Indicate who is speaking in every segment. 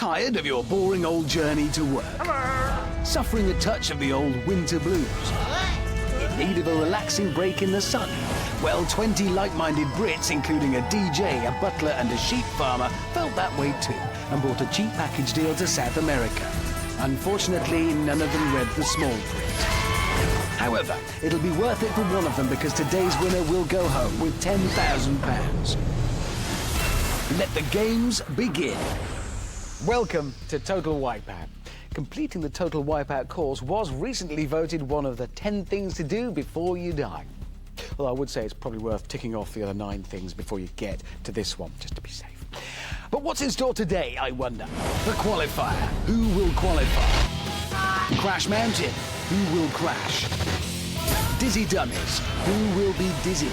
Speaker 1: Tired of your boring old journey to work? Hello. Suffering a touch of the old winter blues? In need of a relaxing break in the sun? Well, 20 like-minded Brits, including a DJ, a butler and a sheep farmer, felt that way too and bought a cheap package deal to South America. Unfortunately, none of them read the small print. However, it'll be worth it for one of them because today's winner will go home with £10,000. Let the games begin. Welcome to Total Wipeout. Completing the Total Wipeout course was recently voted one of the 10 things to do before you die. Well, I would say it's probably worth ticking off the other 9 things before you get to this one, just to be safe. But what's in store today, I wonder? The Qualifier. Who will qualify? Crash Mountain. Who will crash? Dizzy Dummies. Who will be dizzied?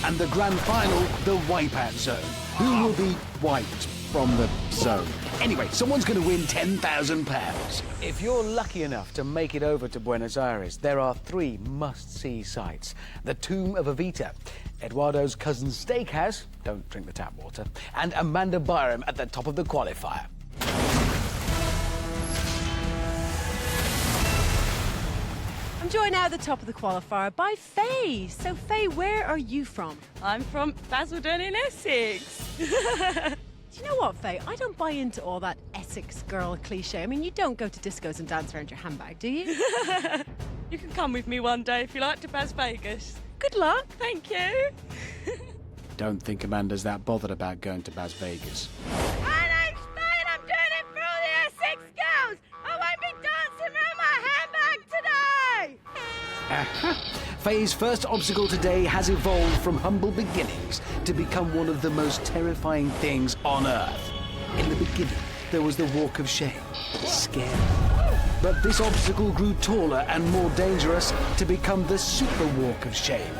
Speaker 1: And the grand final, the Wipeout Zone. Who will be wiped from the zone? Anyway, someone's going to win £10,000. If you're lucky enough to make it over to Buenos Aires, there are 3 must-see sites. The Tomb of Evita, Eduardo's cousin's steakhouse, don't drink the tap water, and Amanda Byram at the top of the Qualifier.
Speaker 2: I'm joined now at the top of the Qualifier by Faye. So, Faye, where are you from?
Speaker 3: I'm from Basildon in Essex.
Speaker 2: Do you know what, Faye? I don't buy into all that Essex girl cliche. I mean, you don't go to discos and dance around your handbag, do you?
Speaker 3: You can come with me one day if you like to Bas Vegas.
Speaker 2: Good luck.
Speaker 3: Thank you.
Speaker 1: Don't think Amanda's that bothered about going to Bas Vegas.
Speaker 3: My name's Faye and I'm doing it for all the Essex girls. I won't be dancing around my handbag today.
Speaker 1: Aha! Faye's first obstacle today has evolved from humble beginnings to become one of the most terrifying things on Earth. In the beginning, there was the Walk of Shame. Scary. But this obstacle grew taller and more dangerous to become the Super Walk of Shame.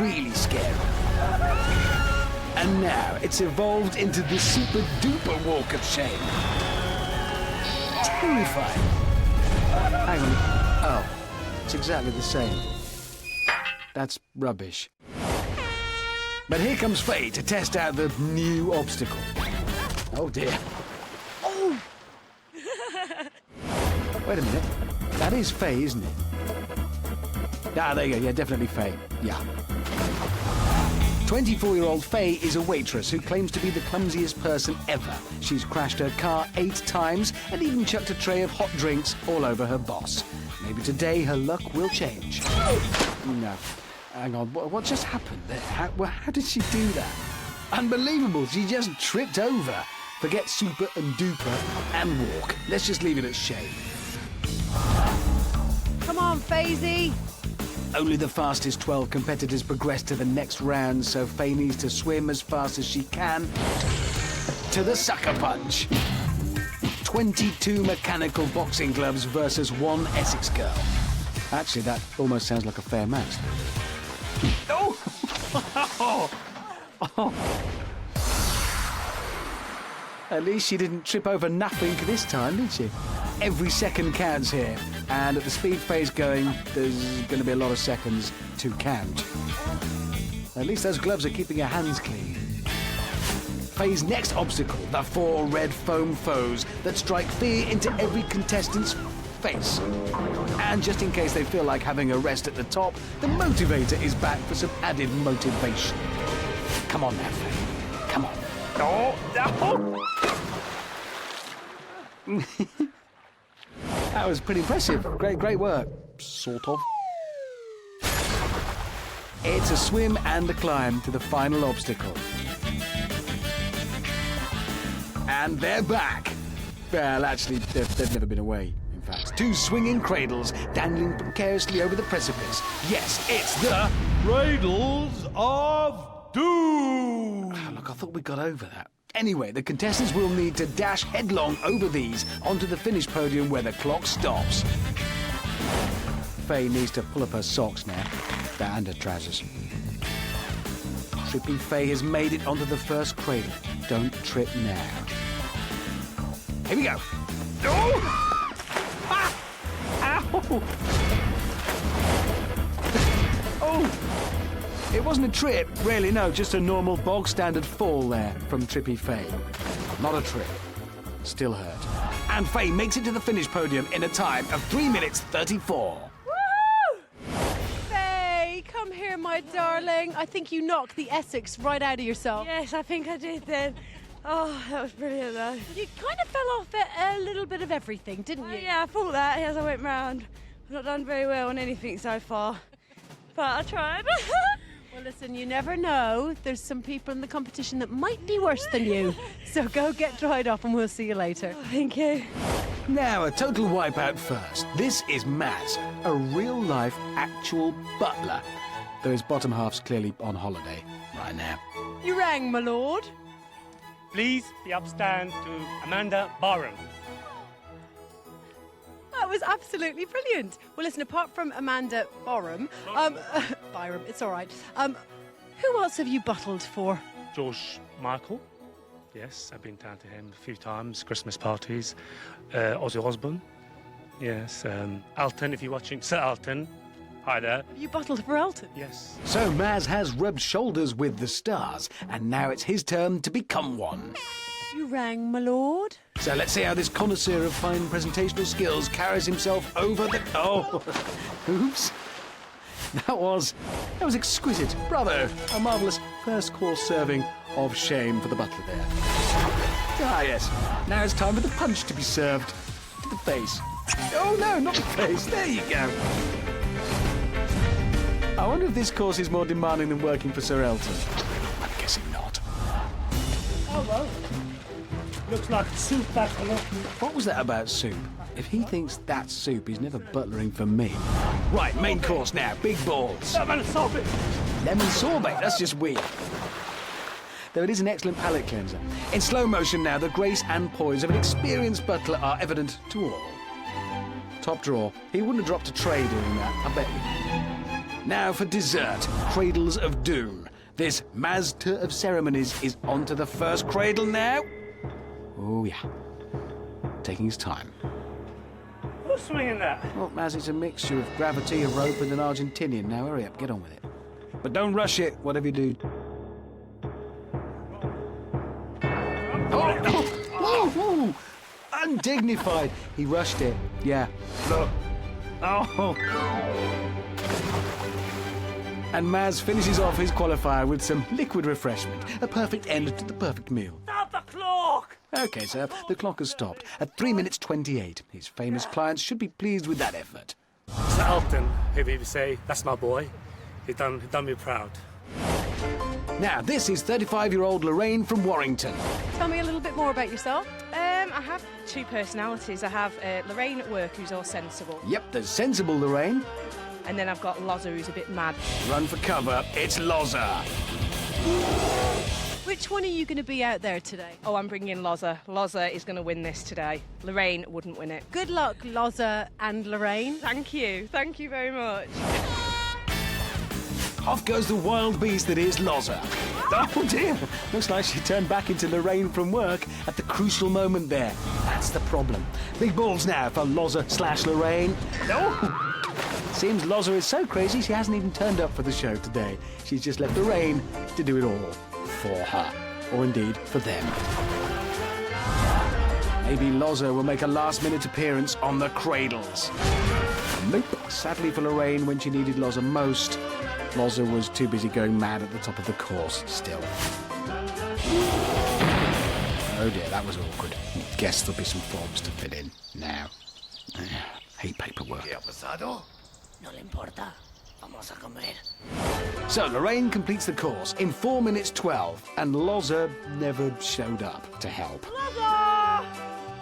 Speaker 1: Really scary. And now it's evolved into the Super Duper Walk of Shame. Terrifying. Hang on. Oh. It's exactly the same. That's rubbish. But here comes Faye to test out the new obstacle. Oh dear. Oh! Wait a minute. That is Faye, isn't it? Ah, there you go. Yeah, definitely Faye. Yeah. 24-year-old Faye is a waitress who claims to be the clumsiest person ever. She's crashed her car 8 times and even chucked a tray of hot drinks all over her boss. Maybe today her luck will change. No. Hang on, what just happened there? How did she do that? Unbelievable, she just tripped over. Forget super and duper and walk. Let's just leave it at shame.
Speaker 2: Come on, Faye.
Speaker 1: Only the fastest 12 competitors progress to the next round, so Faye needs to swim as fast as she can to the sucker punch. 22 mechanical boxing gloves versus 1 Essex girl. Actually, that almost sounds like a fair match. Oh! Oh. At least she didn't trip over nothing this time, did she? Every second counts here, and at the speed Faye's going, there's going to be a lot of seconds to count. At least those gloves are keeping her hands clean. Faye's next obstacle, the 4 red foam foes that strike fear into every contestant's face. And just in case they feel like having a rest at the top, the motivator is back for some added motivation. Come on now, Faye. Come on. Oh, no! That was pretty impressive. Great work. Sort of. It's a swim and a climb to the final obstacle. And they're back. Well, actually, they've never been away, in fact. 2 swinging cradles dangling precariously over the precipice. Yes, it's the
Speaker 4: Cradles of Doom!
Speaker 1: Oh, look, I thought we got over that. Anyway, the contestants will need to dash headlong over these onto the finish podium where the clock stops. Faye needs to pull up her socks now. And her trousers. Trippy Faye has made it onto the first cradle. Don't trip now. Here we go. Oh! Ah! Ow! Oh! It wasn't a trip, really, no, just a normal bog-standard fall there from Trippy Faye. Not a trip. Still hurt. And Faye makes it to the finish podium in a time of 3 minutes 34.
Speaker 2: Faye, come here, my darling. I think you knocked the Essex right out of yourself.
Speaker 3: Yes, I think I did then. Oh, that was brilliant though.
Speaker 2: You kind of fell off at a little bit of everything, didn't you?
Speaker 3: Yeah, I thought that as I went round. I've not done very well on anything so far, but I tried.
Speaker 2: Well, listen, you never know. There's some people in the competition that might be worse than you. So go get dried off and we'll see you later.
Speaker 3: Oh, thank you.
Speaker 1: Now, a total wipeout first. This is Maz, a real-life, actual butler. Though his bottom half's clearly on holiday right now.
Speaker 2: You rang, my lord.
Speaker 5: Please be upstand to Amanda Barham.
Speaker 2: That was absolutely brilliant. Well, listen, apart from Amanda Barham, Byram, it's all right. Who else have you buttled for?
Speaker 5: George Michael. Yes, I've been down to him a few times, Christmas parties. Ozzy Osbourne. Yes. Alton, if you're watching. Sir Alton. Hi there.
Speaker 2: You buttled for Elton?
Speaker 5: Yes.
Speaker 1: So Maz has rubbed shoulders with the stars, and now it's his turn to become one.
Speaker 2: You rang, my lord.
Speaker 1: So let's see how this connoisseur of fine presentational skills carries himself over the... Oh, oops. That was exquisite. Bravo. A marvellous first course serving of shame for the butler there. Ah, yes. Now it's time for the punch to be served. To the face. Oh, no, not the face. There you go. I wonder if this course is more demanding than working for Sir Elton. I'm guessing not.
Speaker 5: Oh, well. Looks like soup back below.
Speaker 1: What was that about soup? If he thinks that's soup, he's never butlering for me. Right, main course now. Big balls.
Speaker 5: Lemon sorbet.
Speaker 1: Lemon sorbet, that's just weird. Though it is an excellent palate cleanser. In slow motion now, the grace and poise of an experienced butler are evident to all. Top drawer. He wouldn't have dropped a tray doing that, I bet you. Now for dessert, Cradles of Doom. This master of ceremonies is onto the first cradle now. Oh, yeah. Taking his time.
Speaker 5: Who's swinging that?
Speaker 1: Well, Maz, it's a mixture of gravity, a rope, and an Argentinian. Now, hurry up, get on with it. But don't rush it, whatever you do. Oh! Undignified. He rushed it. Yeah. Look. Oh! And Maz finishes off his qualifier with some liquid refreshment. A perfect end to the perfect meal.
Speaker 5: Stop the clock!
Speaker 1: OK, sir, the clock has stopped at 3 minutes 28. His famous clients should be pleased with that effort.
Speaker 5: Sir Alton, if you say, that's my boy. He done me proud.
Speaker 1: Now, this is 35-year-old Lorraine from Warrington.
Speaker 2: Tell me a little bit more about yourself.
Speaker 6: I have two personalities. I have Lorraine at work, who's all sensible,
Speaker 1: Yep, there's sensible Lorraine.
Speaker 6: and then I've got Loza, who's a bit mad.
Speaker 1: Run for cover, it's Loza.
Speaker 2: Which one are you going to be out there today?
Speaker 6: Oh, I'm bringing Loza. Loza is going to win this today. Lorraine wouldn't win it.
Speaker 2: Good luck, Loza and Lorraine.
Speaker 6: Thank you very much.
Speaker 1: Off goes the wild beast that is Loza. Oh dear, looks like she turned back into Lorraine from work at the crucial moment there. That's the problem. Big balls now for Loza/Lorraine. Oh! Seems Loza is so crazy she hasn't even turned up for the show today. She's just left Lorraine to do it all for her, or indeed for them. Maybe Loza will make a last-minute appearance on the cradles. Nope. Sadly for Lorraine, when she needed Loza most, Loza was too busy going mad at the top of the course still. Oh dear, that was awkward. Guess there'll be some forms to fill in now. Hate paperwork.
Speaker 7: No le importa. Vamos a comer.
Speaker 1: So Lorraine completes the course in 4 minutes 12, and Loza never showed up to help.
Speaker 3: Loza!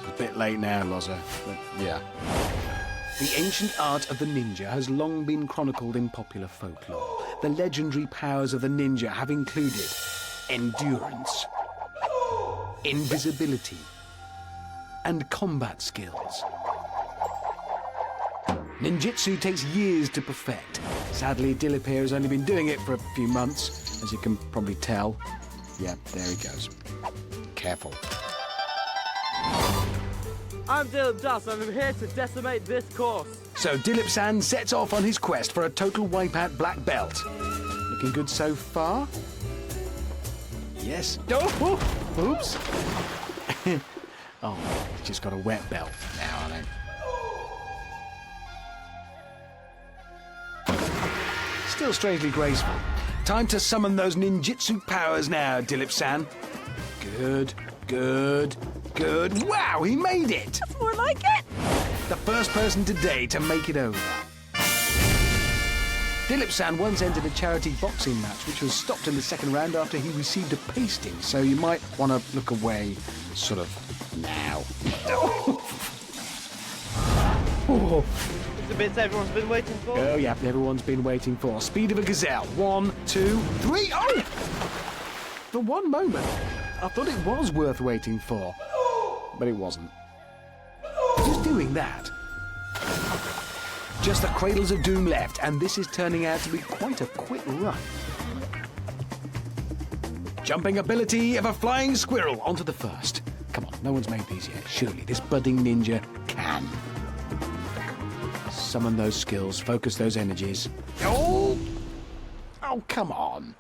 Speaker 1: It's a bit late now, Loza, but yeah. The ancient art of the ninja has long been chronicled in popular folklore. The legendary powers of the ninja have included endurance, invisibility, and combat skills. Ninjutsu takes years to perfect. Sadly, Dilipir has only been doing it for a few months, as you can probably tell. Yeah, there he goes. Careful.
Speaker 8: I'm Dilip Das, and I'm here to decimate this course.
Speaker 1: So Dilip San sets off on his quest for a total wipeout black belt. Looking looking good so far. Yes. Oh, oops. Oh, he's just got a wet belt now, I think. Still strangely graceful. Time to summon those ninjutsu powers now, Dilip-san. Good, good, good. Wow, he made it!
Speaker 2: That's more like it.
Speaker 1: The first person today to make it over. Dilip-san once entered a charity boxing match which was stopped in the second round after he received a pasting, so you might want to look away, sort of, now. Oh.
Speaker 8: It's the bits everyone's been waiting for.
Speaker 1: Oh, yeah, everyone's been waiting for. Speed of a gazelle. 1, 2, 3. Oh! For one moment, I thought it was worth waiting for, but it wasn't. Just doing that. Just the Cradles of Doom left, and this is turning out to be quite a quick run. Jumping ability of a flying squirrel onto the first. Come on, no one's made these yet. Surely this budding ninja can. Summon those skills, focus those energies. Oh! Oh, come on.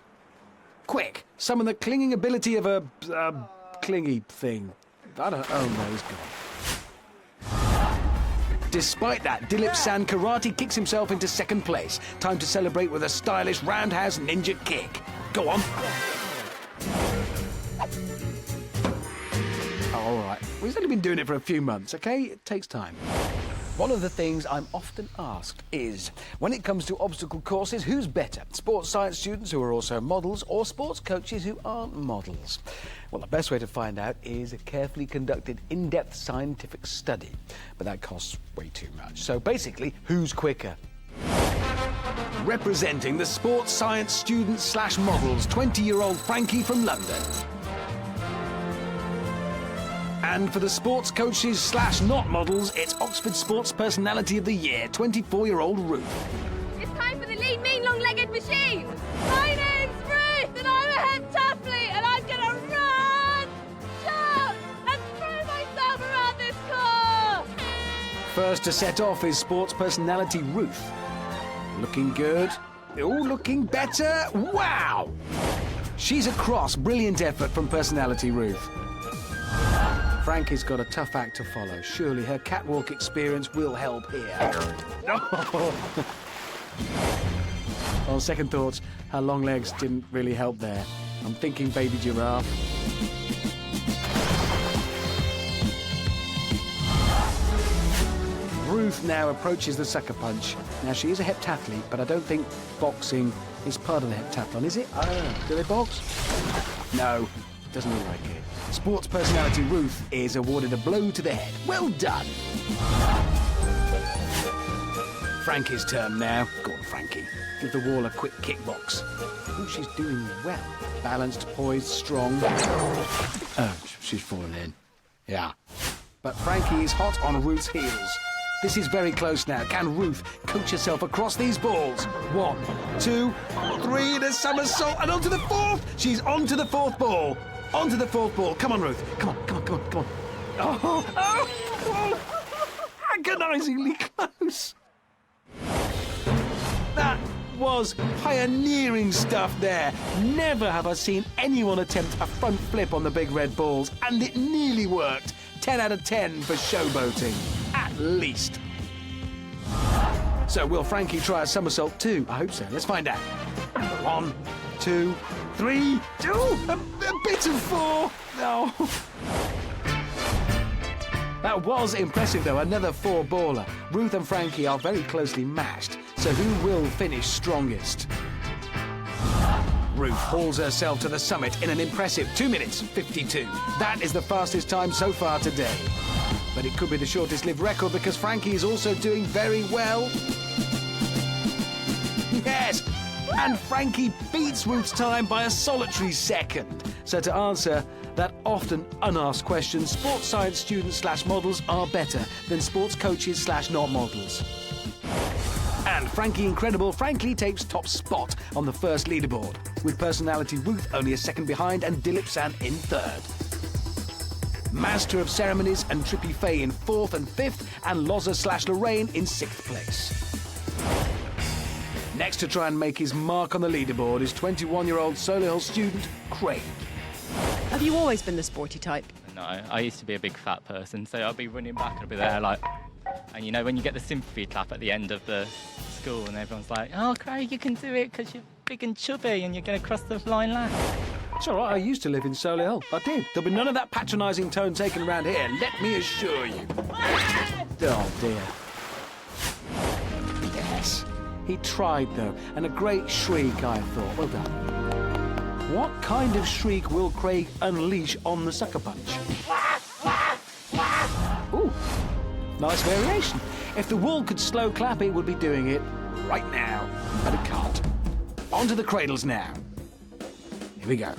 Speaker 1: Quick, summon the clinging ability of a clingy thing. I don't... Oh, no, he's gone. Despite that, Dilip-san karate kicks himself into second place. Time to celebrate with a stylish roundhouse ninja kick. Go on. All right. Well, he's only been doing it for a few months, okay? It takes time. One of the things I'm often asked is, when it comes to obstacle courses, who's better? Sports science students who are also models or sports coaches who aren't models? Well, the best way to find out is a carefully conducted, in-depth scientific study. But that costs way too much. So basically, who's quicker? Representing the sports science students / models, 20-year-old Frankie from London. And for the sports coaches / not models, it's Oxford Sports Personality of the Year, 24-year-old Ruth.
Speaker 3: It's time for the lean, mean, long-legged machine. My name's Ruth, and I'm a heptathlete, and I'm gonna run, jump, and throw myself around this course.
Speaker 1: First to set off is sports personality Ruth. Looking good. Oh, looking better. Wow! She's across. Brilliant effort from personality Ruth. Frankie's got a tough act to follow. Surely her catwalk experience will help here. On second thoughts, her long legs didn't really help there. I'm thinking baby giraffe. Ruth now approaches the sucker punch. Now, she is a heptathlete, but I don't think boxing is part of the heptathlon, is it? I don't know. Do they box? No, doesn't look like it. Sports personality Ruth is awarded a blow to the head. Well done. Frankie's turn now. Go on, Frankie. Give the wall a quick kickbox. Oh, she's doing well. Balanced, poised, strong. Oh, she's fallen in. Yeah. But Frankie is hot on Ruth's heels. This is very close now. Can Ruth coach herself across these balls? 1, 2, 3, the somersault, and onto the fourth. She's onto the fourth ball. Onto the fourth ball. Come on, Ruth. Come on, come on, come on, come on. Oh, agonisingly close. That was pioneering stuff there. Never have I seen anyone attempt a front flip on the big red balls, and it nearly worked. 10 out of 10 for showboating, at least. So will Frankie try a somersault too? I hope so. Let's find out. 1, 2, 3. Oh, a bit of 4. No. That was impressive, though. Another 4-baller. Ruth and Frankie are very closely matched. So who will finish strongest? Ruth hauls herself to the summit in an impressive 2 minutes 52. That is the fastest time so far today. But it could be the shortest lived record because Frankie is also doing very well. Yes! And Frankie beats Ruth's time by a solitary second. So to answer that often unasked question, sports science students / models are better than sports coaches / not models. And Frankie Incredible frankly takes top spot on the first leaderboard, with personality Ruth only a second behind and Dilip-san in third. Master of Ceremonies and Trippy Faye in 4th and 5th, and Loza / Lorraine in 6th place. Next to try and make his mark on the leaderboard is 21-year-old Solihull student Craig.
Speaker 2: Have you always been the sporty type?
Speaker 9: No, I used to be a big fat person, so I'd be running back and I'd be there like... And you know, when you get the sympathy clap at the end of the school and everyone's like, oh, Craig, you can do it because you're big and chubby and you're going to cross the line last.
Speaker 1: It's all right, I used to live in Solihull. I did. There'll be none of that patronising tone taken around here, let me assure you. Oh, dear. Yes. He tried, though, and a great shriek, I thought. Well done. What kind of shriek will Craig unleash on the sucker punch? Ooh, nice variation. If the wall could slow clap, it would be doing it right now. But it can't. On to the cradles now. Here we go.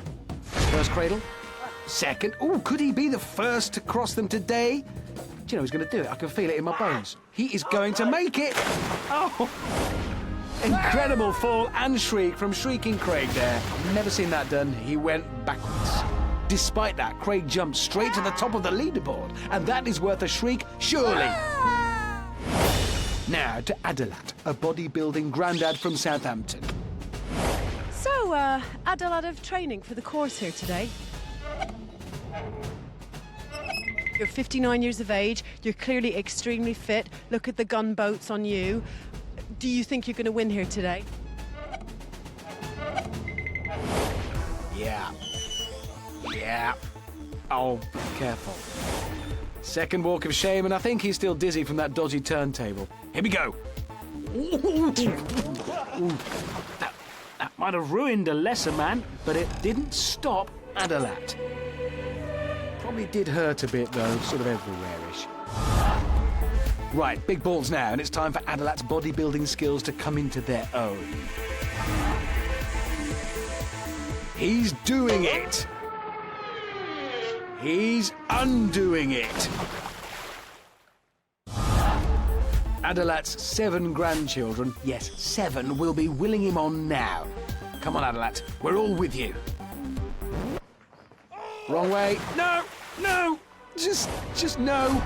Speaker 1: First cradle. Second. Ooh, could he be the first to cross them today? Do you know he's going to do it? I can feel it in my bones. He is going to make it. Oh. Incredible fall and shriek from Shrieking Craig there. Never seen that done. He went backwards. Despite that, Craig jumped straight to the top of the leaderboard, and that is worth a shriek, surely. Now to Adelat, a bodybuilding grandad from Southampton.
Speaker 2: So, had a lot of training for the course here today. You're 59 years of age, you're clearly extremely fit. Look at the gunboats on you. Do you think you're going to win here today?
Speaker 1: Yeah. Yeah. Oh, be careful. Second walk of shame, and I think he's still dizzy from that dodgy turntable. Here we go. Ooh. That might have ruined a lesser man, but it didn't stop Adelat. Probably did hurt a bit, though, sort of everywhere-ish. Right, big balls now, and it's time for Adelat's bodybuilding skills to come into their own. He's doing it! He's undoing it! Adelat's 7 grandchildren, yes, 7, will be willing him on now. Come on, Adelat, we're all with you. Wrong way. No, no, just no.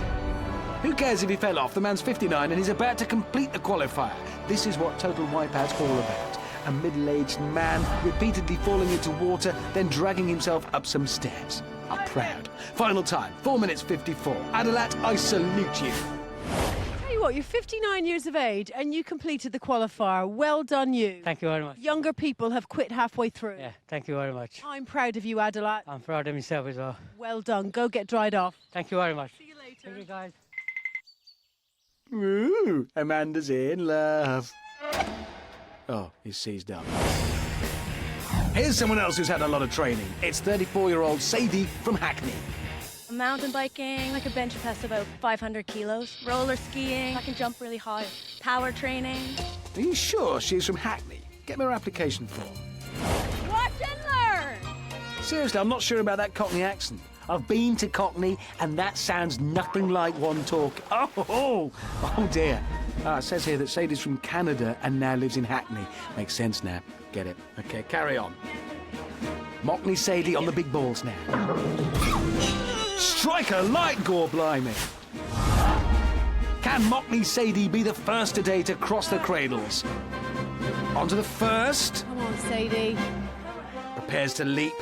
Speaker 1: Who cares if he fell off? The man's 59 and he's about to complete the qualifier. This is what Total Wipeout's all about. A middle-aged man repeatedly falling into water, then dragging himself up some stairs. I'm proud. Final time, 4 minutes 54. Adelat, I salute you.
Speaker 2: Tell you what, you're 59 years of age and you completed the qualifier. Well done, you.
Speaker 10: Thank you very much.
Speaker 2: Younger people have quit halfway through.
Speaker 10: Yeah, thank you very much.
Speaker 2: I'm proud of you, Adelat.
Speaker 10: I'm proud of myself as well.
Speaker 2: Well done. Go get dried off.
Speaker 10: Thank you very much.
Speaker 2: See you later.
Speaker 10: Thank you, guys.
Speaker 1: Ooh, Amanda's in love. Oh, he's seized up. Here's someone else who's had a lot of training. It's 34-year-old Sadie from Hackney.
Speaker 3: Mountain biking, I could bench press about 500 kilos. Roller skiing, I can jump really high. Power training.
Speaker 1: Are you sure she's from Hackney? Get me her application form.
Speaker 3: Watch and learn!
Speaker 1: Seriously, I'm not sure about that Cockney accent. I've been to Cockney, and that sounds nothing like one talk. Oh dear. It says here that Sadie's from Canada and now lives in Hackney. Makes sense now. Get it. Okay, carry on. Mockney Sadie on the big balls now. Strike a light, gore blimey. Can Mockney Sadie be the first today to cross the cradles? On to the first.
Speaker 2: Come on, Sadie.
Speaker 1: Prepares to leap.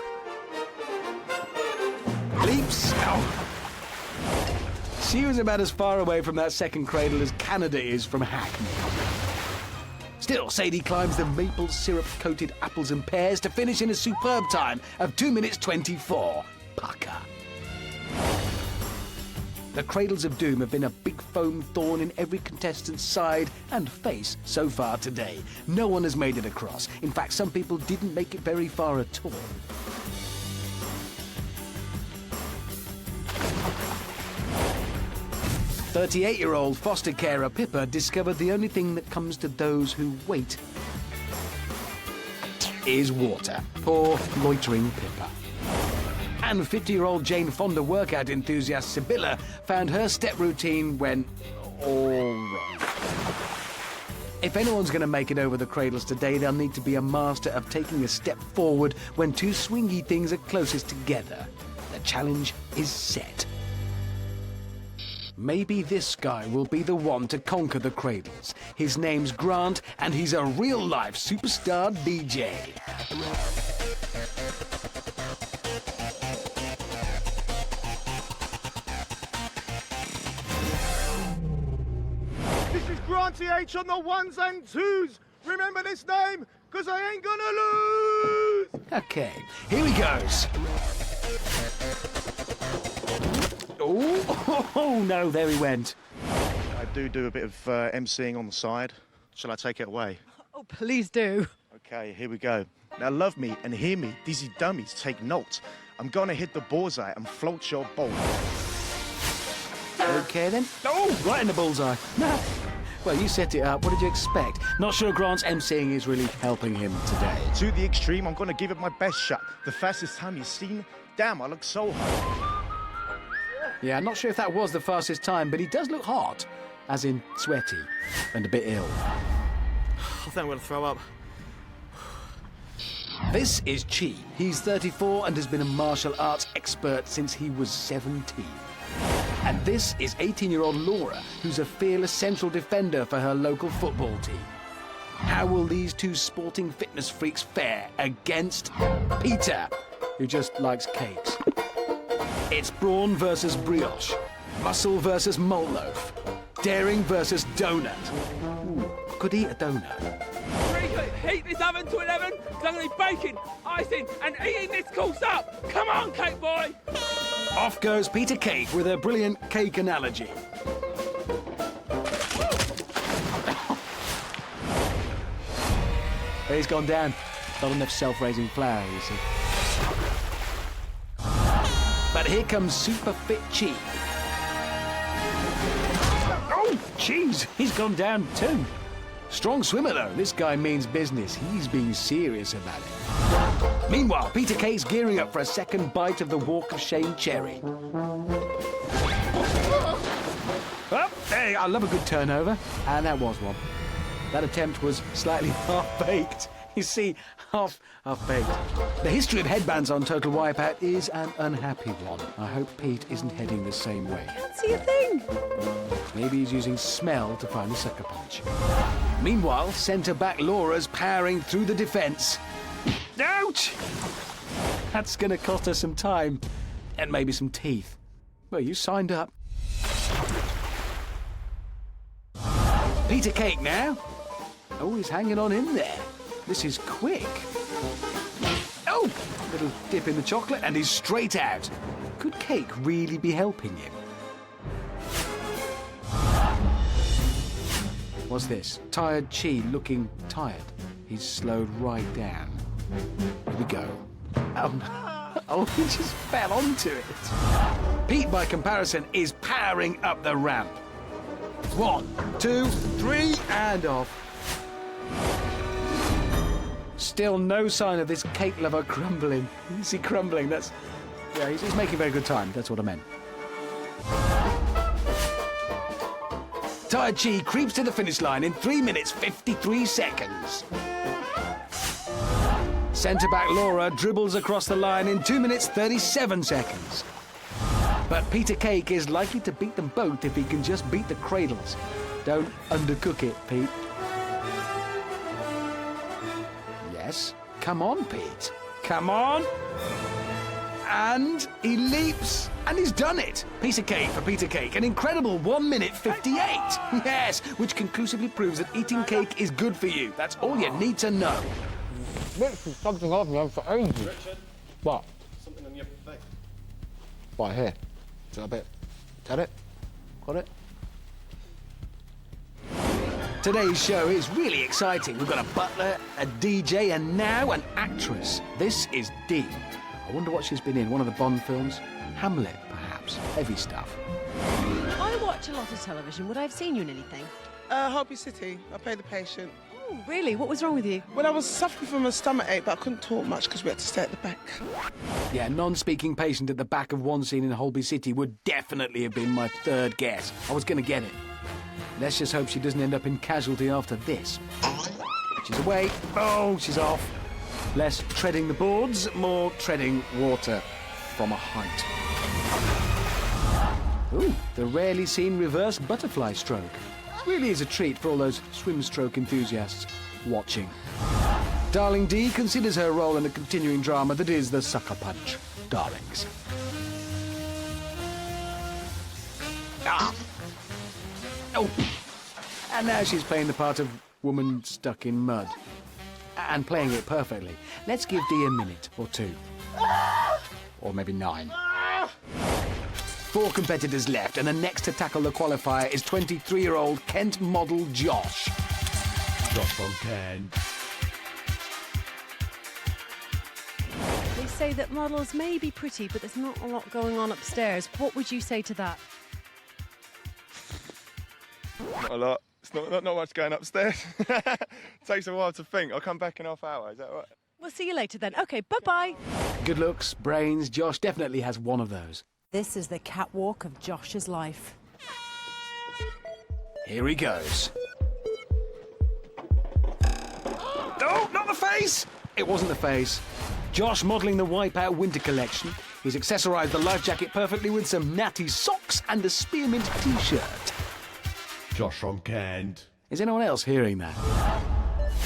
Speaker 1: Leaps. Oh. She was about as far away from that second cradle as Canada is from Hackney. Still, Sadie climbs the maple syrup-coated apples and pears to finish in a superb time of 2 minutes 24. Pucker. The Cradles of Doom have been a big foam thorn in every contestant's side and face so far today. No one has made it across. In fact, some people didn't make it very far at all. "38-year-old foster carer Pippa discovered the only thing that comes to those who wait is water. Poor loitering Pippa. And 50-year-old Jane Fonda workout enthusiast Sibylla found her step routine went all wrong. If anyone's going to make it over the cradles today, they'll need to be a master of taking a step forward when two swingy things are closest together. The challenge is set. Maybe this guy will be the one to conquer the Cradles. His name's Grant, and he's a real-life superstar DJ.
Speaker 4: This is Grant H on the ones and twos. Remember this name, because I ain't gonna lose.
Speaker 1: Okay, here he goes. Oh, no, there he went.
Speaker 11: I do a bit of MCing on the side. Shall I take it away?
Speaker 2: Oh, please do.
Speaker 11: Okay, here we go. Now love me and hear me, dizzy dummies, take note. I'm gonna hit the bullseye and float your boat.
Speaker 1: Okay, then. Oh, right in the bullseye. No. Well, you set it up. What did you expect? Not sure Grant's MCing is really helping him today.
Speaker 11: To the extreme, I'm gonna give it my best shot. The fastest time you've seen. Damn, I look so hot.
Speaker 1: Yeah, I'm not sure if that was the fastest time, but he does look hot. As in sweaty and a bit ill.
Speaker 8: I think I'm going to throw up.
Speaker 1: This is Chi. He's 34 and has been a martial arts expert since he was 17. And this is 18-year-old Laura, who's a fearless central defender for her local football team. How will these two sporting fitness freaks fare against Peter, who just likes cakes? It's brawn versus brioche, muscle versus mole loaf, daring versus donut. Ooh, could eat a donut.
Speaker 12: Heat this oven to 11, because I'm going to be baking, icing, and eating this course up. Come on, cake boy.
Speaker 1: Off goes Peter Cake with a brilliant cake analogy. He's gone down. Not enough self-raising flour, you see. But here comes Super Fit Chi. Oh, jeez, he's gone down too. Strong swimmer, though. This guy means business. He's being serious about it. Meanwhile, Peter Cake's gearing up for a second bite of the Walk of Shame cherry. Oh, hey, I love a good turnover. And that was one. That attempt was slightly half-baked. You see, half-baked. The history of headbands on Total Wipeout is an unhappy one. I hope Pete isn't heading the same way.
Speaker 2: Can't see a thing.
Speaker 1: Maybe he's using smell to find a sucker punch. Meanwhile, centre-back Laura's powering through the defence. Ouch! That's going to cost us some time. And maybe some teeth. Well, you signed up. Peter Cake now. Oh, he's hanging on in there. This is quick. Oh! Little dip in the chocolate and he's straight out. Could Cake really be helping him? What's this? Tired Chi looking tired. He's slowed right down. Here we go. Oh, he just fell onto it. Pete, by comparison, is powering up the ramp. 1, 2, 3, and off. Still no sign of this cake lover crumbling. Is he crumbling? That's... Yeah, he's making very good time. That's what I meant. Tired Chi creeps to the finish line in 3 minutes 53 seconds. Centre-back Laura dribbles across the line in 2 minutes 37 seconds. But Peter Cake is likely to beat them both if he can just beat the Cradles. Don't undercook it, Pete. Yes, come on, Pete. Come on. And he leaps, and he's done it. Piece of cake for Peter Cake, an incredible 1 minute 58. Yes, which conclusively proves that eating cake is good for you. That's all you need to know.
Speaker 13: Literally something I've known for ages.
Speaker 11: Richard?
Speaker 13: What?
Speaker 11: Something on your face.
Speaker 13: Right here. Is that a bit? Got it? Got it?
Speaker 1: Today's show is really exciting. We've got a butler, a DJ, and now an actress. This is Dee. I wonder what she's been in. One of the Bond films? Hamlet, perhaps. Heavy stuff.
Speaker 2: I watch a lot of television. Would I have seen you in anything?
Speaker 14: Harby City. I play the patient.
Speaker 2: Oh, really? What was wrong with you?
Speaker 14: Well, I was suffering from a stomachache, but I couldn't talk much because we had to stay at the back.
Speaker 1: Yeah, non-speaking patient at the back of one scene in Holby City would definitely have been my third guess. I was going to get it. Let's just hope she doesn't end up in casualty after this. She's away. Oh, she's off. Less treading the boards, more treading water from a height. Ooh, the rarely seen reverse butterfly stroke. Really is a treat for all those swim stroke enthusiasts watching. Darling D considers her role in a continuing drama that is the Sucker Punch Darlings. Ah! Oh! And now she's playing the part of woman stuck in mud. And playing it perfectly. Let's give Dee a minute or two. Or maybe 9. 4 competitors left, and the next to tackle the qualifier is 23-year-old Kent model Josh.
Speaker 4: Josh from Kent.
Speaker 2: They say that models may be pretty, but there's not a lot going on upstairs. What would you say to that?
Speaker 11: Not a lot. It's not much going upstairs. Takes a while to think. I'll come back in half hour. Is that right?
Speaker 2: We'll see you later then. Okay, bye-bye.
Speaker 1: Good looks, brains. Josh definitely has one of those.
Speaker 2: This is the catwalk of Josh's life.
Speaker 1: Here he goes. Oh, not the face! It wasn't the face. Josh modelling the Wipeout winter collection. He's accessorised the life jacket perfectly with some natty socks and a spearmint t-shirt.
Speaker 4: Josh from Kent.
Speaker 1: Is anyone else hearing that?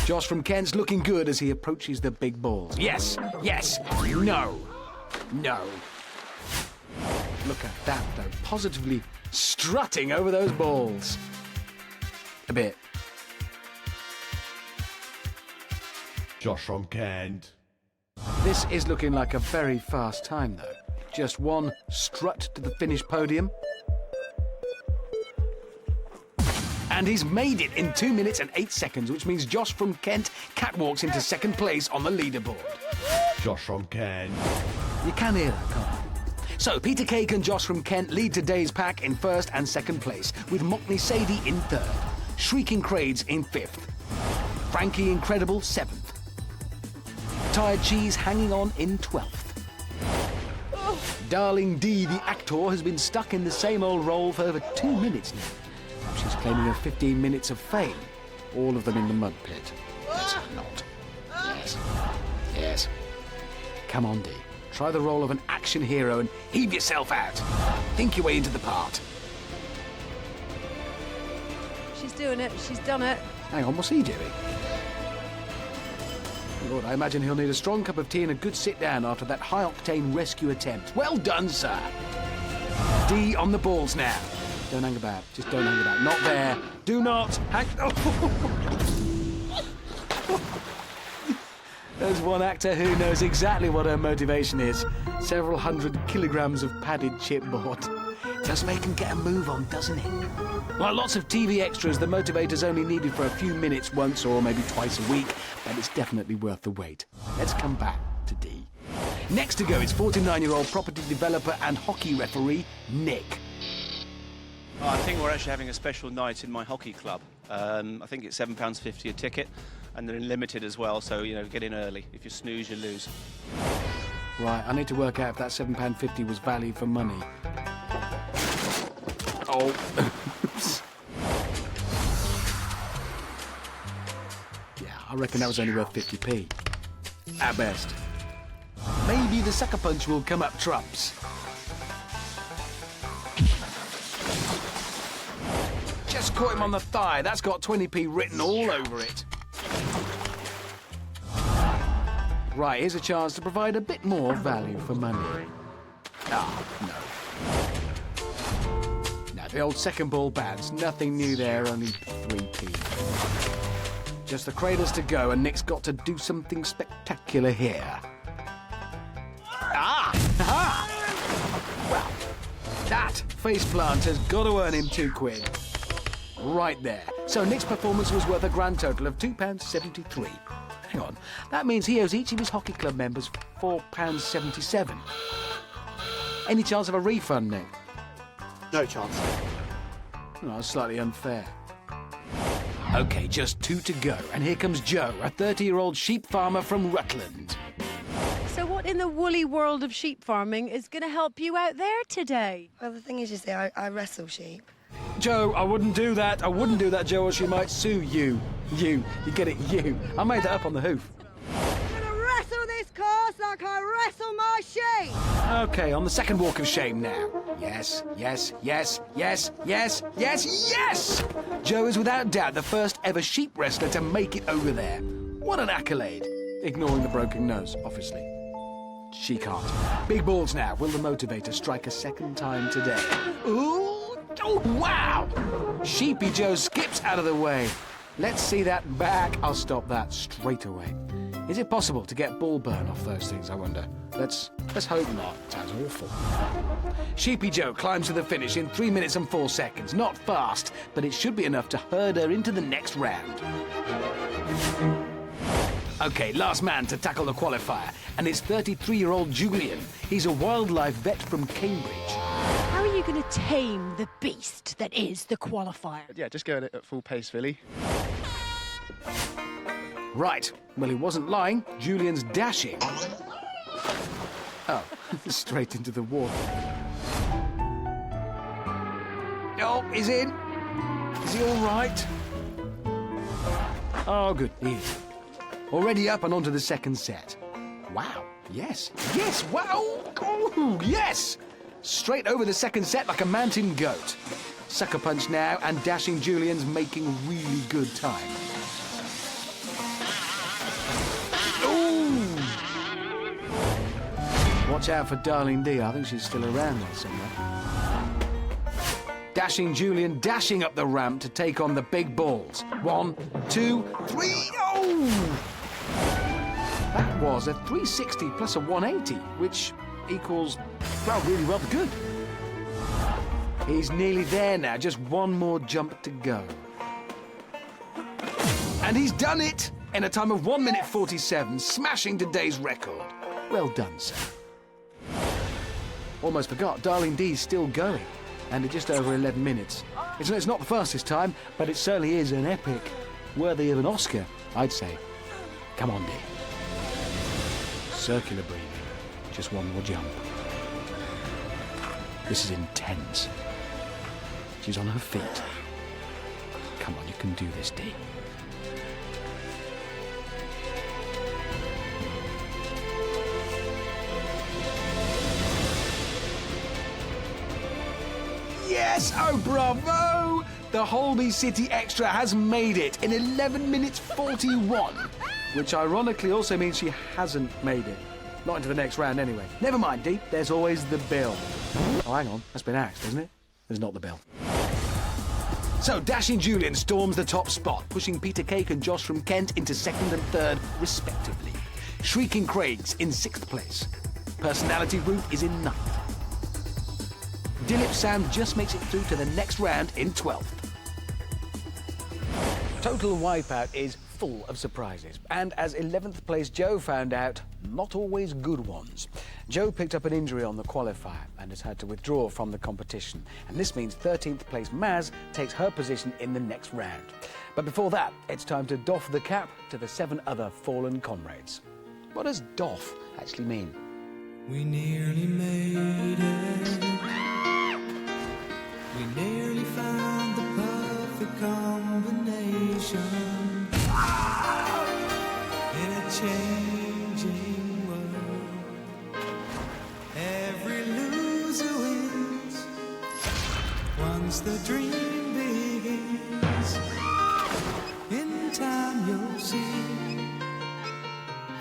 Speaker 1: Josh from Kent's looking good as he approaches the big balls. Yes, yes, no, no. Look at that, though, positively strutting over those balls. A bit.
Speaker 4: Josh from Kent.
Speaker 1: This is looking like a very fast time, though. Just one strut to the finish podium. And he's made it in 2 minutes and 8 seconds, which means Josh from Kent catwalks into second place on the leaderboard.
Speaker 4: Josh from Kent.
Speaker 1: You can hear that, can't you? So, Peter Cake and Josh from Kent lead today's pack in first and second place, with Mockney Sadie in third, Shrieking Crades in fifth, Frankie Incredible 7th, Tired Cheese hanging on in 12th. Darling D, the actor, has been stuck in the same old role for over 2 minutes now. She's claiming her 15 minutes of fame, all of them in the mud pit. Let's not. Yes. Yes. Come on, D. Try the role of an action hero and heave yourself out. Think your way into the part.
Speaker 2: She's doing it. She's done it.
Speaker 1: Hang on, what's he doing? Lord, I imagine he'll need a strong cup of tea and a good sit-down after that high-octane rescue attempt. Well done, sir. D on the balls now. Don't hang about. Just don't hang about. Not there. Do not hang... There's one actor who knows exactly what her motivation is. Several hundred kilograms of padded chipboard. Does make him get a move on, doesn't it? Like lots of TV extras, the motivator's only needed for a few minutes once or maybe twice a week, but it's definitely worth the wait. Let's come back to D. Next to go is 49-year-old property developer and hockey referee, Nick.
Speaker 15: I think we're actually having a special night in my hockey club. I think it's £7.50 a ticket, and they're limited as well, so, you know, get in early. If you snooze, you lose.
Speaker 1: Right, I need to work out if that £7.50 was value for money. Oh. Yeah, I reckon that was only worth 50p. At best. Maybe the sucker punch will come up trumps. Just caught him on the thigh. That's got 20p written all over it. Right, here's a chance to provide a bit more value for money. Ah, no. No, the old second ball bands. Nothing new there, only 3p. Just the cradles to go, and Nick's got to do something spectacular here. Ah! Ha! Well, that faceplant has got to earn him £2. Right there. So Nick's performance was worth a grand total of £2.73. Hang on, that means he owes each of his hockey club members £4.77. Any chance of a refund, Nick?
Speaker 8: No chance.
Speaker 1: Oh, that's slightly unfair. OK, just 2 to go, and here comes Joe, a 30-year-old sheep farmer from Rutland.
Speaker 2: So what in the woolly world of sheep farming is going to help you out there today?
Speaker 16: Well, the thing is, you see, I wrestle sheep.
Speaker 1: Joe, I wouldn't do that. I wouldn't do that, Joe, or she might sue you. You get it, you. I made that up on the hoof.
Speaker 16: I'm gonna wrestle this course like I wrestle my sheep!
Speaker 1: OK, on the second walk of shame now. Yes, yes, yes, yes, yes, yes, yes! Jo is without doubt the first ever sheep wrestler to make it over there. What an accolade. Ignoring the broken nose, obviously. She can't. Big balls now. Will the motivator strike a second time today? Ooh! Oh, wow! Sheepy Joe skips out of the way. Let's see that back. I'll stop that straight away. Is it possible to get ball burn off those things, I wonder? Let's hope not. Sounds awful. Sheepy Joe climbs to the finish in 3 minutes and 4 seconds. Not fast, but it should be enough to herd her into the next round. OK, last man to tackle the qualifier, and it's 33-year-old Julian. He's a wildlife vet from Cambridge.
Speaker 2: How are you going to tame the beast that is the qualifier?
Speaker 11: Yeah, just go at full pace, Philly.
Speaker 1: Right. Well, he wasn't lying. Julian's dashing. Oh, straight into the water. Oh, he's in. Is he all right? Oh, good. He is. Already up and onto the second set. Wow. Yes. Yes. Wow. Oh, yes. Straight over the second set like a mountain goat. Sucker punch now, and dashing Julian's making really good time. Ooh. Watch out for Darling D. I think she's still around there somewhere. Dashing Julian dashing up the ramp to take on the big balls. 1, 2, 3. Oh! That was a 360 plus a 180, which equals, well, really rather good. He's nearly there now, just one more jump to go. And he's done it in a time of 1 minute 47, smashing today's record. Well done, sir. Almost forgot, Darling D's still going, and at just over 11 minutes. It's not the fastest time, but it certainly is an epic, worthy of an Oscar, I'd say. Come on, D. Circular breathing. Just one more jump. This is intense. She's on her feet. Come on, you can do this, D. Yes! Oh, bravo! The Holby City Extra has made it in 11 minutes 41, which ironically also means she hasn't made it. Not into the next round anyway. Never mind, Dee. There's always the bill. Oh, hang on. That's been axed, isn't it? There's not the bill. So, Dashing Julian storms the top spot, pushing Peter Cake and Josh from Kent into second and third, respectively. Shrieking Craigs in 6th place. Personality Ruth is in 9th. Dilip Sam just makes it through to the next round in 12th. Total Wipeout is full of surprises, and as 11th place Jo found out, not always good ones. Jo picked up an injury on the qualifier and has had to withdraw from the competition, and this means 13th place Maz takes her position in the next round. But before that, it's time to doff the cap to the 7 other fallen comrades. What does doff actually mean?
Speaker 17: We nearly made it. We nearly found the perfect combination. In a changing world, every loser wins once the dream begins. In time you'll see,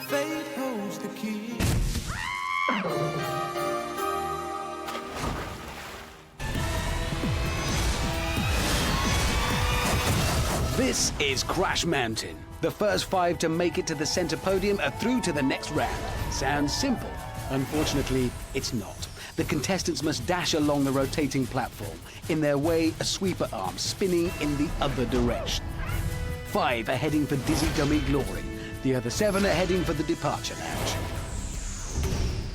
Speaker 17: fate holds the key.
Speaker 1: This is Crash Mountain. The first 5 to make it to the centre podium are through to the next round. Sounds simple. Unfortunately, it's not. The contestants must dash along the rotating platform. In their way, a sweeper arm spinning in the other direction. 5 are heading for Dizzy Dummy Glory. The other 7 are heading for the departure lounge.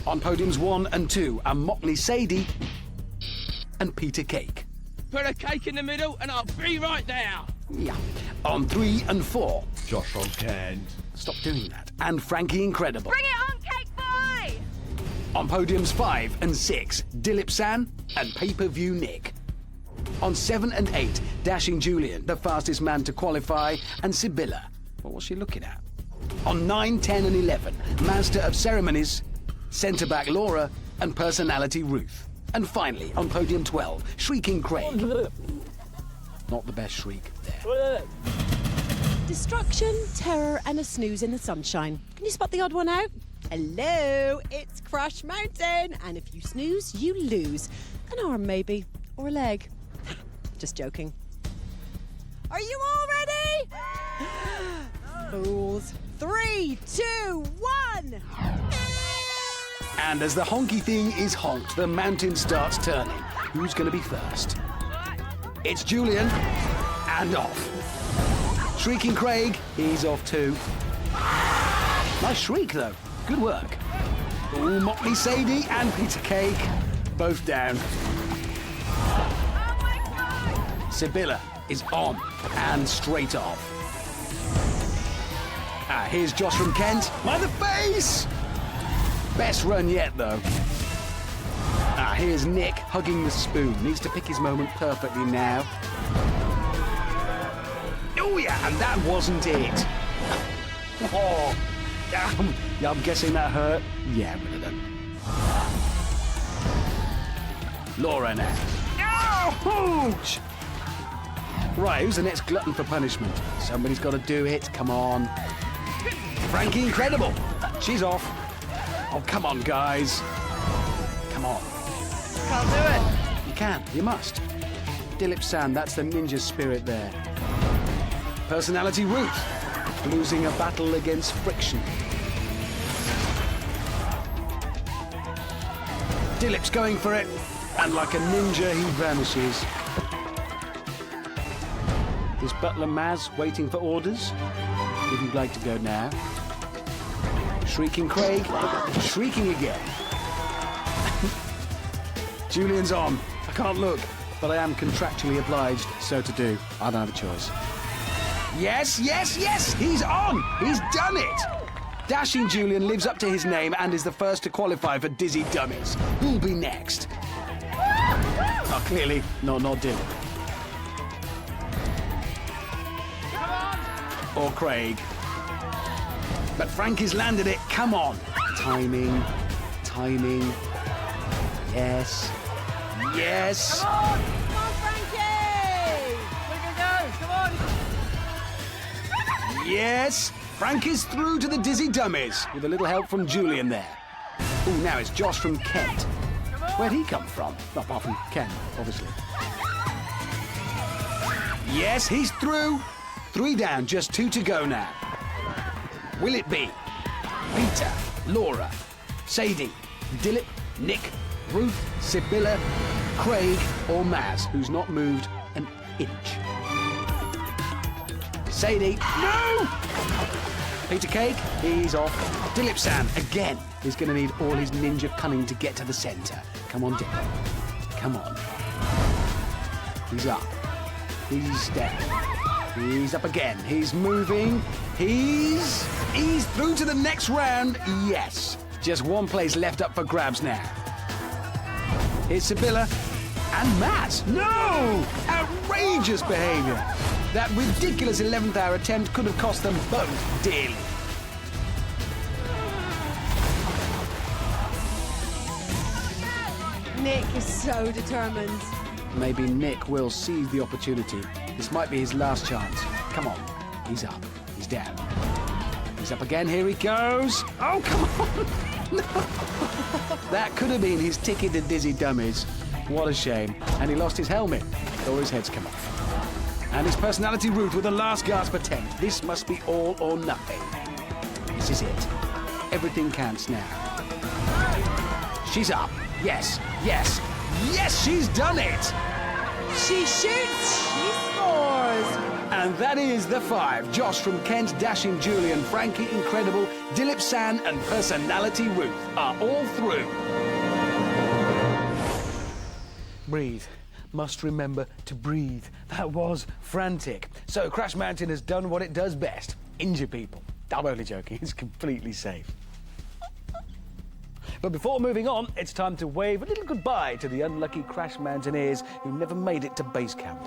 Speaker 1: On podiums 1 and 2 are Mockley Sadie and Peter Cake.
Speaker 12: Put a cake in the middle and I'll be right there.
Speaker 1: Yeah. On 3 and 4,
Speaker 4: Josh on Kent.
Speaker 1: Stop doing that. And Frankie Incredible.
Speaker 3: Bring it on, Cake Boy!
Speaker 1: On podiums 5 and 6, Dilip San and Pay-Per-View Nick. On 7 and 8, Dashing Julian, the fastest man to qualify, and Sibylla. What was she looking at? On 9, 10 and 11, Master of Ceremonies, Centre-Back Laura, and Personality Ruth. And finally, on podium 12, Shrieking Craig. Not the best shriek there.
Speaker 2: Destruction, terror, and a snooze in the sunshine. Can you spot the odd one out? Hello, it's Crash Mountain. And if you snooze, you lose. An arm, maybe. Or a leg. Just joking. Are you all ready? Fools. 3, 2, 1.
Speaker 1: And as the honky thing is honked, the mountain starts turning. Who's going to be first? It's Julian. And off. Shrieking Craig, he's off too. Nice shriek, though. Good work. Ooh, Motley Sadie and Peter Cake, both down. Sibylla is on and straight off. Here's Josh from Kent. By the face! Best run yet, though. Here's Nick hugging the spoon. Needs to pick his moment perfectly now. Oh, yeah, and that wasn't it. Oh, yeah, I'm guessing that hurt. Yeah, it would have done. Laura now. Ouch! Right, who's the next glutton for punishment? Somebody's got to do it. Come on. Frankie Incredible. She's off. Oh, come on, guys. Come on.
Speaker 2: Can't do it.
Speaker 1: You can. You must. Dilip San, that's the ninja spirit there. Personality Ruth. Losing a battle against friction. Dilip's going for it. And like a ninja, he vanishes. Is Butler Maz waiting for orders? If you'd like to go now. Shrieking Craig, shrieking again. Julian's on. I can't look, but I am contractually obliged so to do. I don't have a choice. Yes, yes, yes! He's on! He's done it! Dashing Julian lives up to his name and is the first to qualify for Dizzy Dummies. Who'll be next? Oh, clearly, not Dylan. Or Craig. But Frankie's landed it. Come on. Timing. Yes. Yes.
Speaker 2: Come on, Frankie! Look at go. Come on.
Speaker 1: Yes. Frank is through to the Dizzy Dummies with a little help from Julian there. Oh, now it's Josh from Kent. Where'd he come from? Not apart from Ken, obviously. Yes, he's through. 3 down, just 2 to go now. Will it be Peter, Laura, Sadie, Dilip, Nick, Ruth, Sibylla, Craig, or Maz, who's not moved an inch? Sadie, no! Peter Cake, he's off. Dilip San, again, is going to need all his ninja cunning to get to the centre. Come on, Dilip. Come on. He's up. He's down. He's up again. He's moving. He's through to the next round. Yes. Just one place left up for grabs now. Here's Sibylla and Matt. No! Outrageous behaviour. That ridiculous 11th hour attempt could have cost them both dearly.
Speaker 2: Nick is so determined.
Speaker 1: Maybe Nick will seize the opportunity. This might be his last chance. Come on. He's up. He's down. He's up again. Here he goes. Oh, come on. No. That could have been his ticket to Dizzy Dummies. What a shame. And he lost his helmet, or his head's come off. And his personality Ruth with the last gasp attempt. This must be all or nothing. This is it. Everything counts now. She's up. Yes. Yes. Yes, she's done it!
Speaker 2: She shoots, she scores!
Speaker 1: And that is the 5. Josh from Kent, Dashing Julian, Frankie Incredible, Dilip San and Personality Ruth are all through. Breathe. Must remember to breathe. That was frantic. So Crash Mountain has done what it does best. Injure people. I'm only joking. It's completely safe. But before moving on, it's time to wave a little goodbye to the unlucky Crash Mountaineers who never made it to base camp.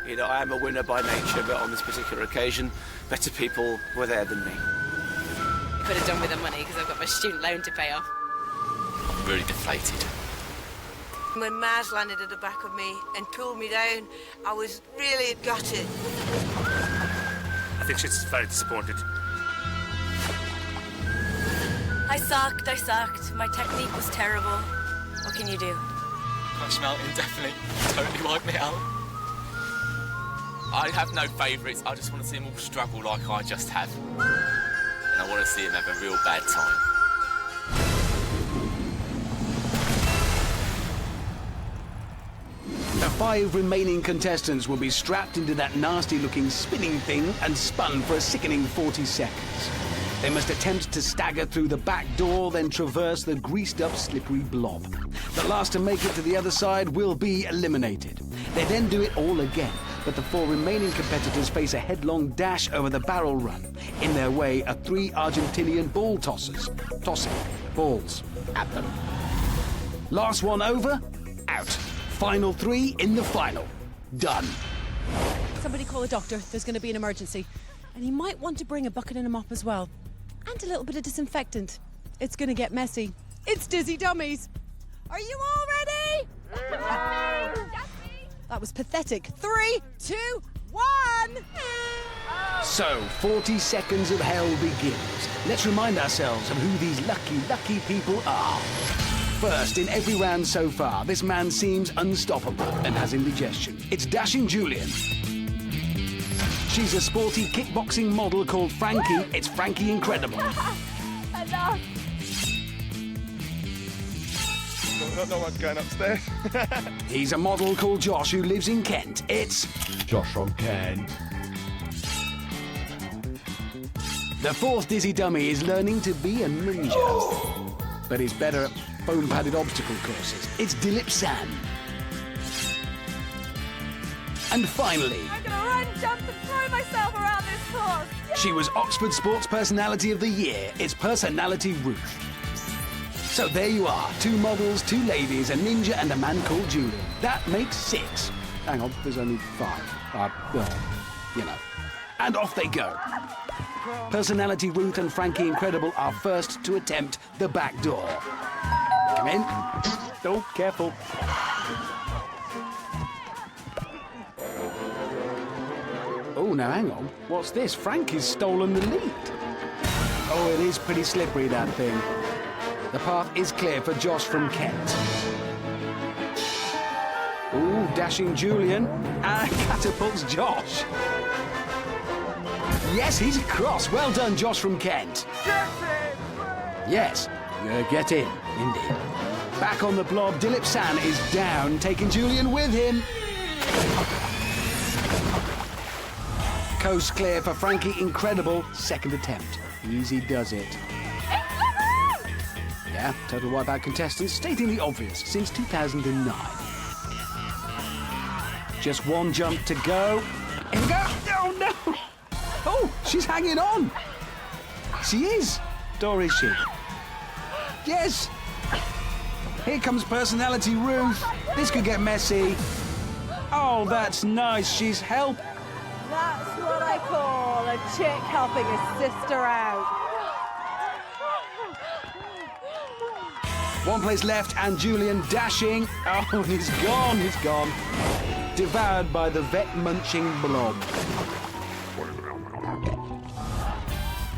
Speaker 15: You know, I am a winner by nature, but on this particular occasion, better people were there than me.
Speaker 3: Could have done with the money because I've got my student loan to pay off.
Speaker 15: Really deflated.
Speaker 18: When Maz landed at the back of me and pulled me down, I was really gutted.
Speaker 5: I think she's very disappointed.
Speaker 3: I sucked. My technique was terrible. What can you do?
Speaker 9: Crash Mountain definitely totally wiped me out.
Speaker 12: I have no favourites. I just want to see them all struggle like I just have. And I want to see them have a real bad time.
Speaker 1: The 5 remaining contestants will be strapped into that nasty-looking spinning thing and spun for a sickening 40 seconds. They must attempt to stagger through the back door, then traverse the greased-up, slippery blob. The last to make it to the other side will be eliminated. They then do it all again, but the 4 remaining competitors face a headlong dash over the barrel run. In their way are 3 Argentinian ball tossers, tossing balls at them. Last one over, out. Final 3 in the final. Done.
Speaker 2: Somebody call a doctor. There's going to be an emergency. And you might want to bring a bucket and a mop as well. And a little bit of disinfectant. It's going to get messy. It's Dizzy Dummies. Are you all ready? That was pathetic. 3, 2, 1.
Speaker 1: So, 40 seconds of hell begins. Let's remind ourselves of who these lucky people are. First, in every round so far, this man seems unstoppable and has indigestion. It's Dashing Julian. She's a sporty kickboxing model called Frankie. It's Frankie Incredible.
Speaker 3: Enough.
Speaker 11: No one's going upstairs.
Speaker 1: He's a model called Josh who lives in Kent. It's
Speaker 19: Josh from Kent.
Speaker 1: The 4th Dizzy Dummy is learning to be a ninja, but is better at foam-padded obstacle courses. It's Dilip San. And finally,
Speaker 3: I'm gonna run, jump, and throw myself around this course.
Speaker 1: she was Oxford Sports Personality of the Year. It's Personality Ruth. So there you are, 2 models, 2 ladies, a ninja, and a man called Julian. That makes 6. Hang on, there's only 5. You know. And off they go. Personality Ruth and Frankie Incredible are first to attempt the back door. Come in. Oh, careful. Oh, now hang on. What's this? Frankie's stolen the lead. Oh, it is pretty slippery, that thing. The path is clear for Josh from Kent. Ooh, Dashing Julian. And catapults Josh. Yes, he's across. Well done, Josh from Kent. Yes, get in, indeed. Back on the blob, Dilip San is down, taking Julian with him. Coast clear for Frankie Incredible. 2nd attempt. Easy does it. Yeah, Total Wipeout contestants stating the obvious since 2009. Just 1 jump to go. Here we go. Oh, no. Oh, she's hanging on. She is. Or is she? Yes. Here comes Personality Ruth. This could get messy. Oh, that's nice. She's helped.
Speaker 2: That's what I call a chick helping a sister out.
Speaker 1: 1 place left and Julian dashing. Oh, he's gone. He's gone. Devoured by the vet-munching blob.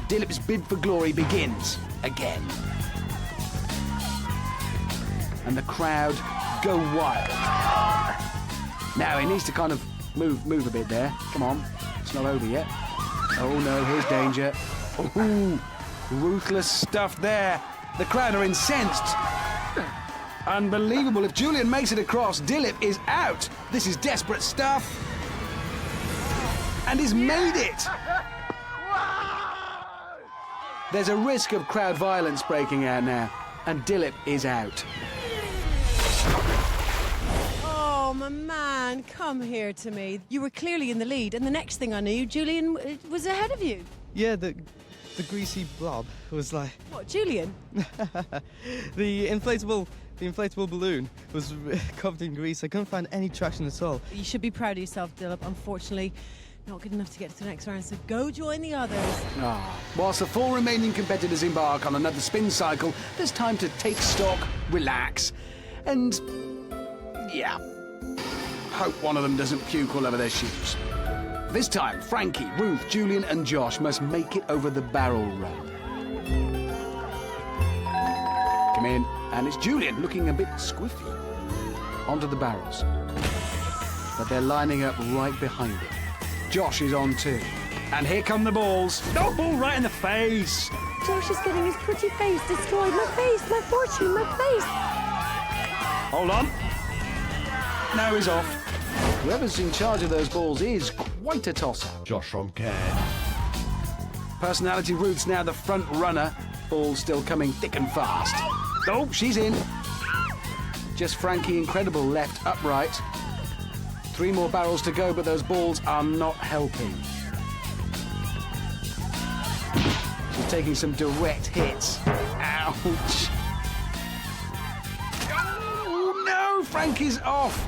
Speaker 1: Dilip's bid for glory begins again. And the crowd go wild. Now he needs to kind of move a bit there. Come on, it's not over yet. Oh no, here's danger. Ooh, ruthless stuff there. The crowd are incensed. Unbelievable. If Julian makes it across, Dilip is out. This is desperate stuff. And he's made it. There's a risk of crowd violence breaking out now, and Dilip is out.
Speaker 2: Oh, my man, come here to me. You were clearly in the lead, and the next thing I knew, Julian was ahead of you.
Speaker 20: Yeah, the greasy blob was like...
Speaker 2: What, Julian?
Speaker 20: The inflatable balloon was covered in grease. I couldn't find any traction at all.
Speaker 2: You should be proud of yourself, Dilip. Unfortunately, not good enough to get to the next round, so go join the others.
Speaker 1: Whilst the 4 remaining competitors embark on another spin cycle, there's time to take stock, relax, and Yeah. Hope one of them doesn't puke all over their shoes. This time, Frankie, Ruth, Julian and Josh must make it over the barrel run. Come in, and it's Julian looking a bit squiffy. Onto the barrels. But they're lining up right behind him. Josh is on too. And here come the balls. Oh, ball right in the face.
Speaker 3: Josh is getting his pretty face destroyed. My face, my fortune, my face.
Speaker 1: Hold on. Now he's off. Whoever's in charge of those balls is quite a tosser.
Speaker 19: Josh from Kent.
Speaker 1: Personality Ruth's now the front runner. Ball's still coming thick and fast. Oh, she's in. Just Frankie Incredible left upright. 3 more barrels to go, but those balls are not helping. She's taking some direct hits. Ouch. Oh, no! Frankie's off.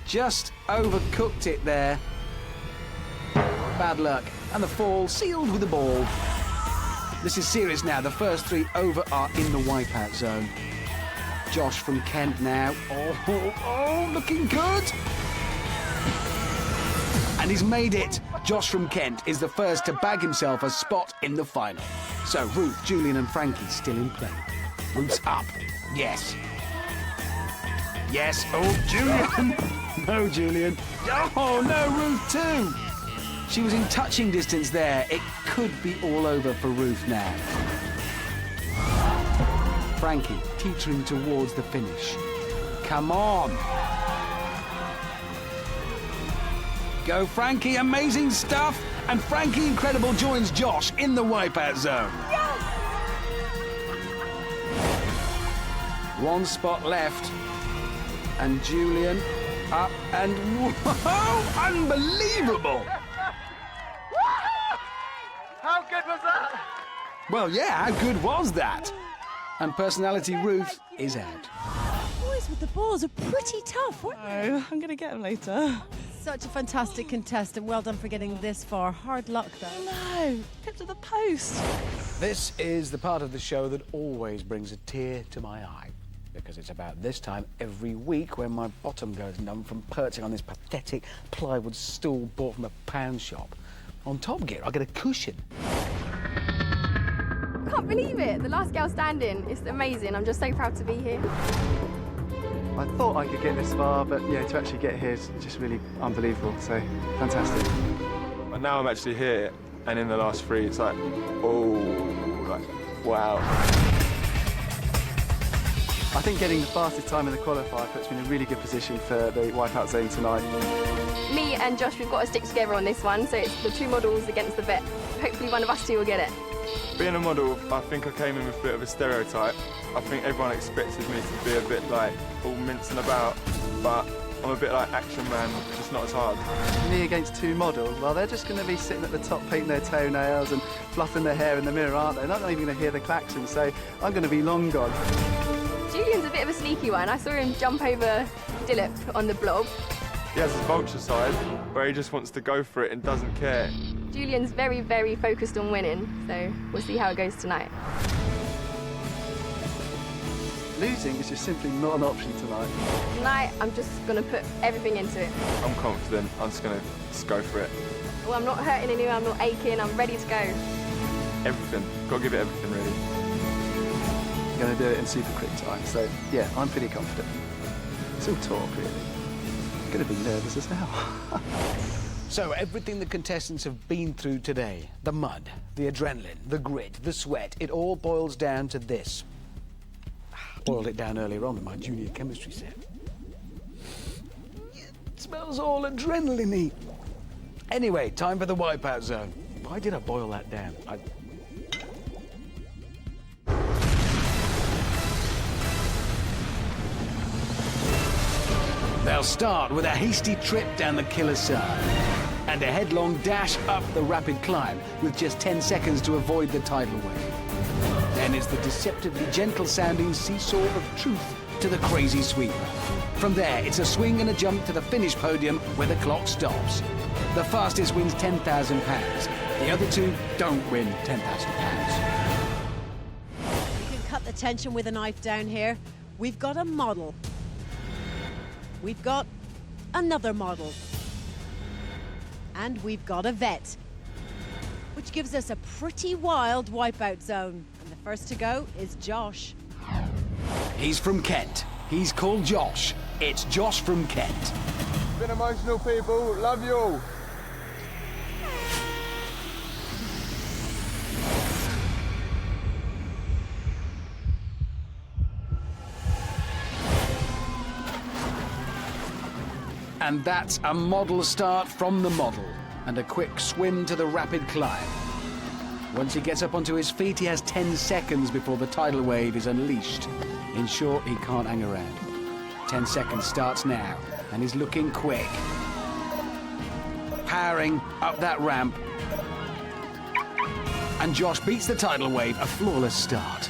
Speaker 1: Just overcooked it there. Bad luck. And the fall sealed with the ball. This is serious now. The first 3 over are in the Wipeout Zone. Josh from Kent now. Oh, looking good. And he's made it. Josh from Kent is the first to bag himself a spot in the final. So Ruth, Julian and Frankie still in play. Ruth's up. Yes. Yes. Oh, Julian. No, Julian. Oh, no, Ruth too. She was in touching distance there. It could be all over for Ruth now. Frankie teetering towards the finish. Come on. Go, Frankie. Amazing stuff. And Frankie Incredible joins Josh in the Wipeout Zone. Yes! 1 spot left. And Julian up and whoa! Unbelievable!
Speaker 4: How good was that?
Speaker 1: Well, yeah, how good was that? And Personality Ruth is out.
Speaker 2: Boys with the balls are pretty tough, weren't they?
Speaker 20: Oh, I'm going to get them later.
Speaker 2: Such a fantastic contestant. Well done for getting this far. Hard luck, though.
Speaker 20: No, pipped to the post.
Speaker 1: This is the part of the show that always brings a tear to my eye. Because it's about this time every week when my bottom goes numb from perching on this pathetic plywood stool bought from a pound shop. On Top Gear, I get a cushion.
Speaker 3: I can't believe it. The last girl standing. It's amazing. I'm just so proud to be here.
Speaker 21: I thought I could get this far, but yeah, to actually get here is just really unbelievable. So, fantastic.
Speaker 22: And now I'm actually here, and in the last 3, it's like, oh, like, wow.
Speaker 21: I think getting the fastest time in the qualifier puts me in a really good position for the Wipeout Zone tonight.
Speaker 3: Me and Josh, we've got to stick together on this one, so it's the 2 models against the vet. Hopefully one of us 2 will get it.
Speaker 22: Being a model, I think I came in with a bit of a stereotype. I think everyone expected me to be a bit like all mincing about, but I'm a bit like Action Man, just not as hard.
Speaker 21: Me against 2 models, well, they're just going to be sitting at the top painting their toenails and fluffing their hair in the mirror, aren't they? They're not even going to hear the klaxon, so I'm going to be long gone.
Speaker 3: Julian's a bit of a sneaky one. I saw him jump over Dilip on the blob.
Speaker 22: He has his vulture side, where he just wants to go for it and doesn't care.
Speaker 3: Julian's very, very focused on winning, so we'll see how it goes tonight.
Speaker 21: Losing is just simply not an option tonight.
Speaker 3: Tonight, I'm just going to put everything into it.
Speaker 22: I'm confident, I'm just going to go for it.
Speaker 3: Well, I'm not hurting anyone, I'm not aching, I'm ready to go.
Speaker 22: Everything, got to give it everything really.
Speaker 21: Going to do it in super quick time, so yeah, I'm pretty confident. It's all talk, really. I'm going to be nervous as hell.
Speaker 1: So everything the contestants have been through today, the mud, the adrenaline, the grit, the sweat, it all boils down to this. Boiled it down earlier on in my junior chemistry set. It smells all adrenaline-y. Anyway, time for the Wipeout Zone. Why did I boil that down? They'll start with a hasty trip down the killer side and a headlong dash up the rapid climb with just 10 seconds to avoid the tidal wave. Then it's the deceptively gentle-sounding seesaw of truth to the crazy sweeper. From there, it's a swing and a jump to the finish podium where the clock stops. The fastest wins £10,000. The other 2 don't win £10,000.
Speaker 2: You can cut the tension with a knife down here. We've got a model. we've got another model. And we've got a vet, which gives us a pretty wild Wipeout Zone. And the first to go is Josh.
Speaker 1: He's from Kent. He's called Josh. It's Josh from Kent.
Speaker 22: Been emotional, people. Love you all.
Speaker 1: And that's a model start from the model, and a quick swim to the rapid climb. Once he gets up onto his feet, he has 10 seconds before the tidal wave is unleashed. In short, he can't hang around. 10 seconds starts now, and he's looking quick. Powering up that ramp. And Josh beats the tidal wave, a flawless start.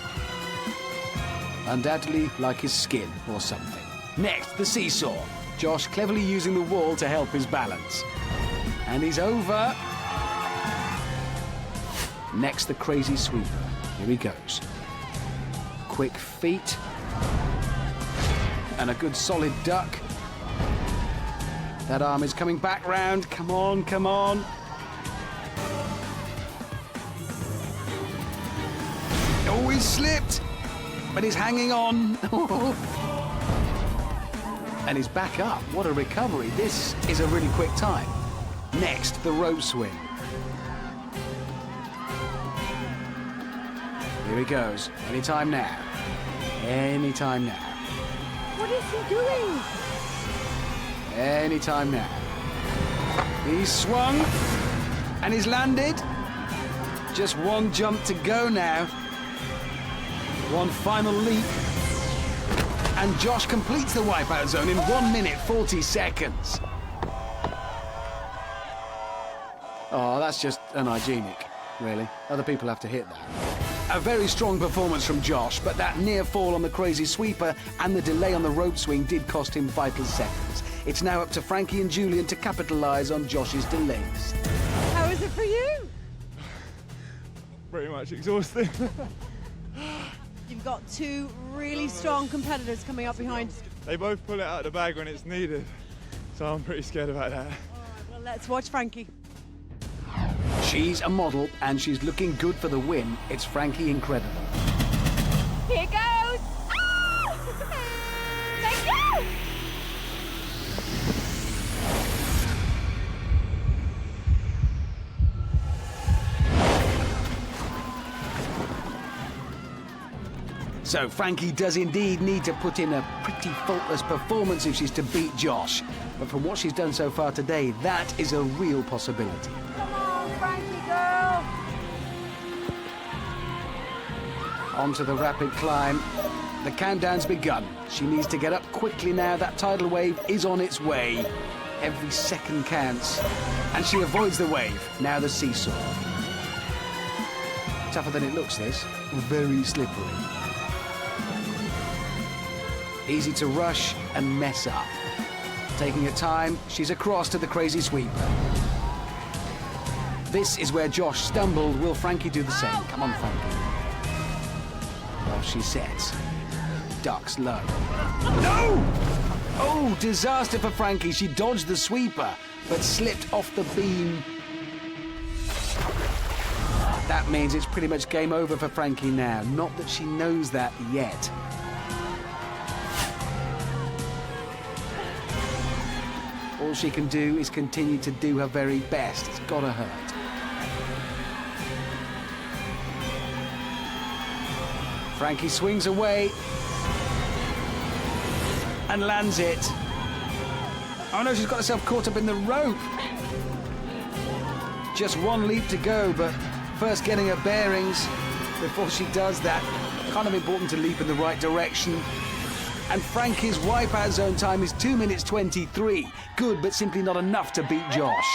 Speaker 1: Undoubtedly like his skin or something. Next, the seesaw. Josh cleverly using the wall to help his balance. And he's over. Next, the crazy sweeper. Here he goes. Quick feet. And a good solid duck. That arm is coming back round. Come on, come on. Oh, he's slipped. But he's hanging on. And he's back up. What a recovery. This is a really quick time. Next, the rope swing. Here he goes. Anytime now. Anytime now.
Speaker 2: What is he doing?
Speaker 1: Anytime now. He's swung. And he's landed. Just one jump to go now. One final leap. And Josh completes the Wipeout Zone in 1 minute 40 seconds. Oh, that's just unhygienic, really. Other people have to hit that. A very strong performance from Josh, but that near fall on the crazy sweeper and the delay on the rope swing did cost him vital seconds. It's now up to Frankie and Julian to capitalise on Josh's delays.
Speaker 2: How is it for you?
Speaker 22: Pretty much exhausting.
Speaker 2: You've got two really strong competitors coming up behind.
Speaker 22: They both pull it out of the bag when it's needed, so I'm pretty scared about that.
Speaker 2: All right, well, let's watch Frankie.
Speaker 1: She's a model, and she's looking good for the win. It's Frankie Incredible.
Speaker 3: Here goes! Ah! Thank you!
Speaker 1: So Frankie does indeed need to put in a pretty faultless performance if she's to beat Josh. But from what she's done so far today, that is a real possibility.
Speaker 3: Come on, Frankie girl!
Speaker 1: Onto the rapid climb. The countdown's begun. She needs to get up quickly now. That tidal wave is on its way. Every second counts. And she avoids the wave. Now the seesaw. Tougher than it looks, this. Very slippery. Easy to rush and mess up. Taking her time, she's across to the crazy sweeper. This is where Josh stumbled. Will Frankie do the same? Come on, Frankie. Well, she sets. Ducks low. No! Oh, disaster for Frankie. She dodged the sweeper, but slipped off the beam. That means it's pretty much game over for Frankie now. Not that she knows that yet. All she can do is continue to do her very best. It's gotta hurt. Frankie swings away and lands it. Oh no, she's got herself caught up in the rope. Just one leap to go, but first getting her bearings before she does that. Kind of important to leap in the right direction. And Frankie's Wipeout Zone time is 2 minutes 23. Good, but simply not enough to beat Josh.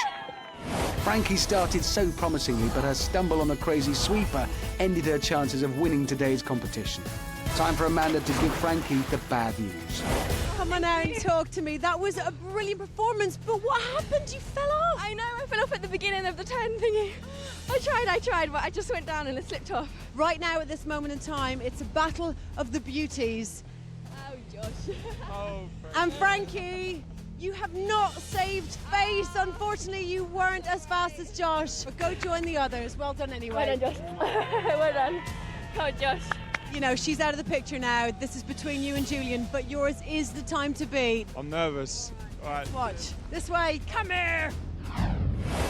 Speaker 1: Frankie started so promisingly, but her stumble on the crazy sweeper ended her chances of winning today's competition. Time for Amanda to give Frankie the bad news.
Speaker 2: Come on out and talk to me. That was a brilliant performance, but what happened? You fell off.
Speaker 3: I know, I fell off at the beginning of the turn thingy. I tried, but I just went down and it slipped off.
Speaker 2: Right now, at this moment in time, it's a battle of the beauties.
Speaker 3: Oh, Josh.
Speaker 12: Oh,
Speaker 2: And Frankie, you have not saved face. Unfortunately, you weren't as fast as Josh. But go join the others. Well done anyway.
Speaker 3: Well done, Josh. Well done. Oh, Josh.
Speaker 2: You know, she's out of the picture now. This is between you and Julian, but yours is the time to beat.
Speaker 22: I'm nervous. All right.
Speaker 2: Watch. This way. Come here.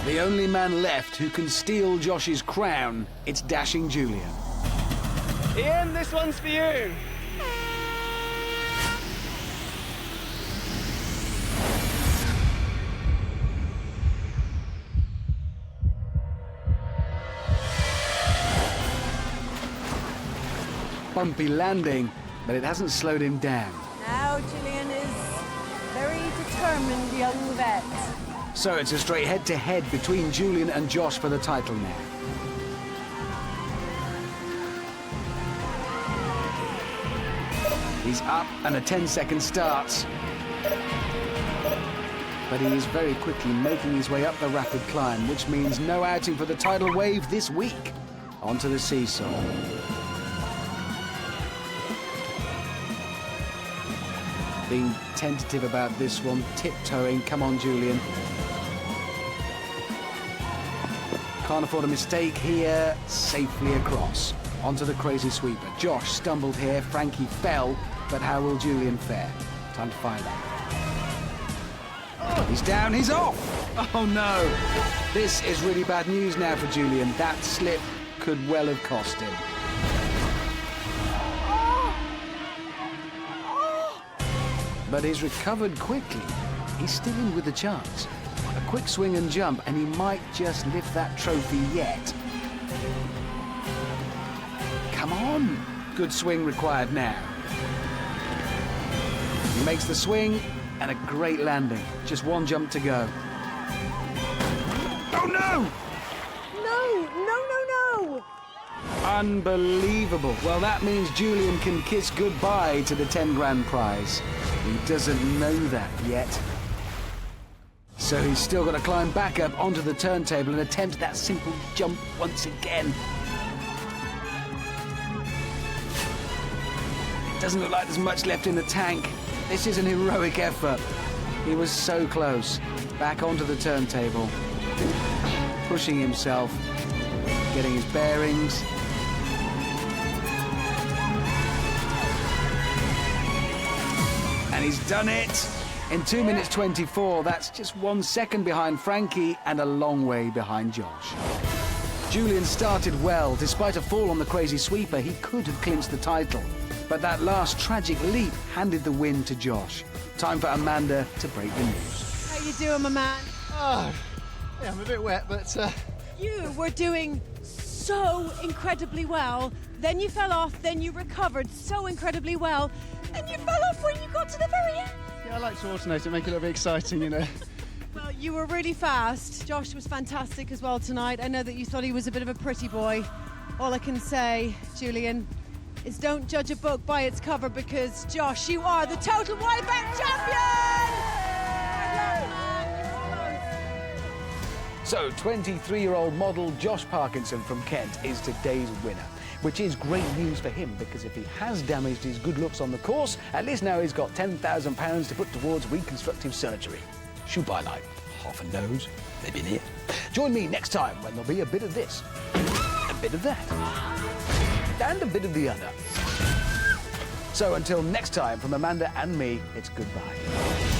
Speaker 1: The only man left who can steal Josh's crown, it's dashing Julian.
Speaker 12: Ian, this one's for you.
Speaker 1: Bumpy landing, but it hasn't slowed him down.
Speaker 2: Now Julian is very determined young vet.
Speaker 1: So it's a straight head-to-head between Julian and Josh for the title now. He's up and a 10-second starts. But he is very quickly making his way up the rapid climb, which means no outing for the tidal wave this week. Onto the seesaw. Being tentative about this one, tiptoeing. Come on, Julian. Can't afford a mistake here. Safely across. Onto the crazy sweeper. Josh stumbled here. Frankie fell. But how will Julian fare? Time to find out. He's down. He's off. Oh, no. This is really bad news now for Julian. That slip could well have cost him. But he's recovered quickly. He's still in with a chance. A quick swing and jump, and he might just lift that trophy yet. Come on! Good swing required now. He makes the swing, and a great landing. Just one jump to go. Oh, no!
Speaker 2: No, no, no, no!
Speaker 1: Unbelievable. Well, that means Julian can kiss goodbye to the 10 grand prize. He doesn't know that yet. So he's still got to climb back up onto the turntable and attempt that simple jump once again. It doesn't look like there's much left in the tank. This is an heroic effort. He was so close. Back onto the turntable. Pushing himself. Getting his bearings. And he's done it. In 2 minutes 24, that's just 1 second behind Frankie and a long way behind Josh. Julian started well. Despite a fall on the crazy sweeper, he could have clinched the title. But that last tragic leap handed the win to Josh. Time for Amanda to break the news.
Speaker 2: How you doing, my man?
Speaker 21: Oh, yeah, I'm a bit wet, but...
Speaker 2: You were doing so incredibly well. Then you fell off, then you recovered so incredibly well. And you fell off when you got to the very end.
Speaker 21: Yeah, I like to alternate it, make it a little bit exciting, you know.
Speaker 2: Well, you were really fast. Josh was fantastic as well tonight. I know that you thought he was a bit of a pretty boy. All I can say, Julian, is don't judge a book by its cover, because, Josh, you are the total Wipeout champion!
Speaker 1: So, 23-year-old model Josh Parkinson from Kent is today's winner, which is great news for him, because if he has damaged his good looks on the course, at least now he's got £10,000 to put towards reconstructive surgery. Should buy like half a nose, maybe an ear. Join me next time when there'll be a bit of this, a bit of that, and a bit of the other. So until next time, from Amanda and me, it's goodbye.